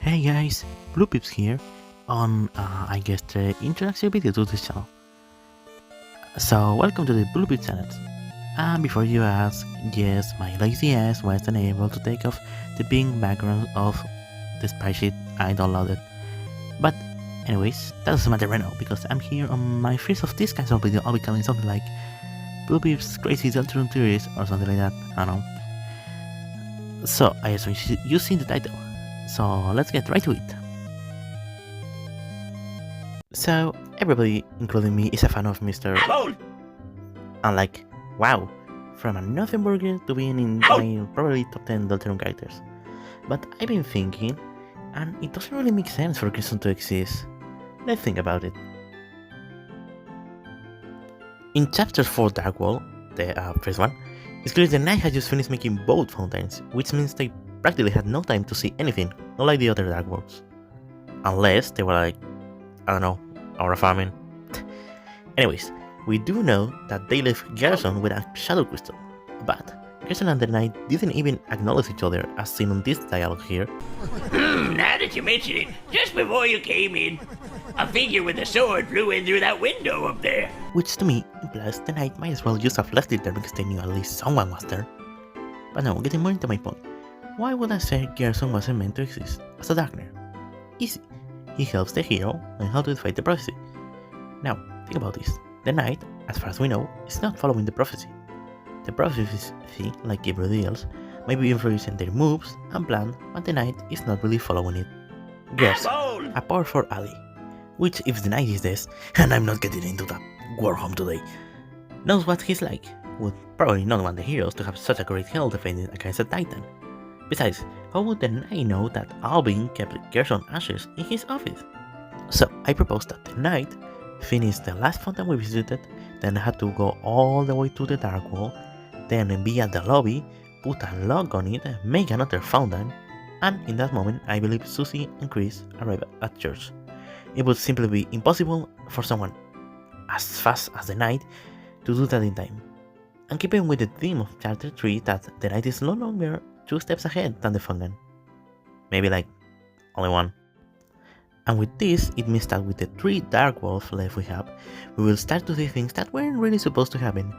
Hey guys, Blupips here on I guess the introduction video to this channel. So welcome to the Blupips channel. And before you ask, yes, my lazy ass was unable to take off the pink background of the spreadsheet I downloaded. But anyways, that doesn't matter right now because I'm here on my first of this kind of video. I'll be calling something like Blupips Crazy Deltarune Theories or something like that. I don't know. So I assume you've seen the title. So let's get right to it. So everybody, including me, is a fan of Mr. And like, wow, from a nothing burger to being in my probably top 10 Deltarune characters. But I've been thinking, and it doesn't really make sense for Gerson to exist. Let's think about it. In Chapter 4 Dark Wall, the first one, it's clear the knight had just finished making both fountains, which means they practically had no time to see anything, not like the other Dark Worlds. Unless they were like, I don't know, aura farming. Anyways, we do know that they left Gerson with a shadow crystal, but Gerson and the knight didn't even acknowledge each other as seen on this dialogue here. Now that you mention it, just before you came in, a figure with a sword flew in through that window up there. Which to me implies the knight might as well just have left it there because they knew at least someone was there. But now, getting more into my point, why would I say Gerson wasn't meant to exist as a Darkner? Easy. He helps the hero learn how to fight the prophecy. Now, think about this. The knight, as far as we know, is not following the prophecy. The prophecy, like everybody else, may be influencing their moves and plan, but the knight is not really following it. Gerson, a powerful ally, which if the knight is this, and I'm not getting into that warhome today, knows what he's like, would probably not want the heroes to have such a great health defending against a titan. Besides, how would the knight know that Alvin kept Gerson ashes in his office? So I propose that the knight finish the last fountain we visited, then had to go all the way to the Dark Wall, then be at the lobby, put a lock on it, make another fountain, and in that moment I believe Susie and Chris arrive at church. It would simply be impossible for someone as fast as the knight to do that in time. And keeping with the theme of chapter 3 that the knight is no longer 2 steps ahead than the fountain. Maybe like only one. And with this, it means that with the 3 Dark Wolves left we have, we will start to see things that weren't really supposed to happen,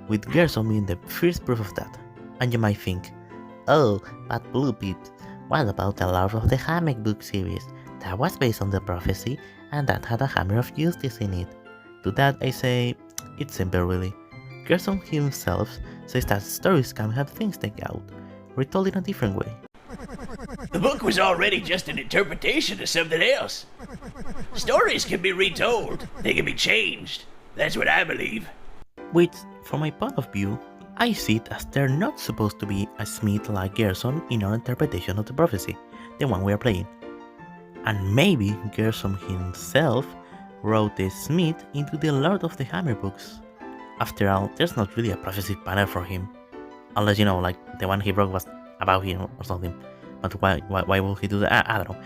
with Gerson being the first proof of that. And you might think, oh, but Blupips, what about the lore of the Hammock book series that was based on the prophecy and that had a Hammer of Justice in it? To that I say, it's simple really. Gerson himself says that stories can have things taken out, retold in a different way. The book was already just an interpretation of something else. Stories can be retold, they can be changed. That's what I believe. Which, from my point of view, I see it as they're not supposed to be a smith like Gerson in our interpretation of the prophecy, the one we are playing. And maybe Gerson himself wrote the smith into the Lord of the Hammer books. After all, there's not really a prophecy banner for him. Unless, you know, like the one he wrote was about him or something. But why would he do that? I don't know.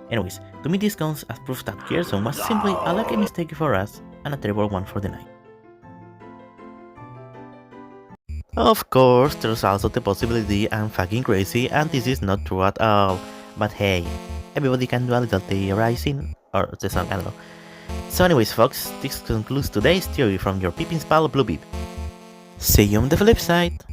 Anyways, to me this comes as proof that Gerson was simply a lucky mistake for us and a terrible one for the knight. Of course, there's also the possibility I'm fucking crazy and this is not true at all. But hey, everybody can do a little theorizing, or the song, I don't know. So anyways folks, this concludes today's theory from your Pippin's pal Blupips. See you on the flip side!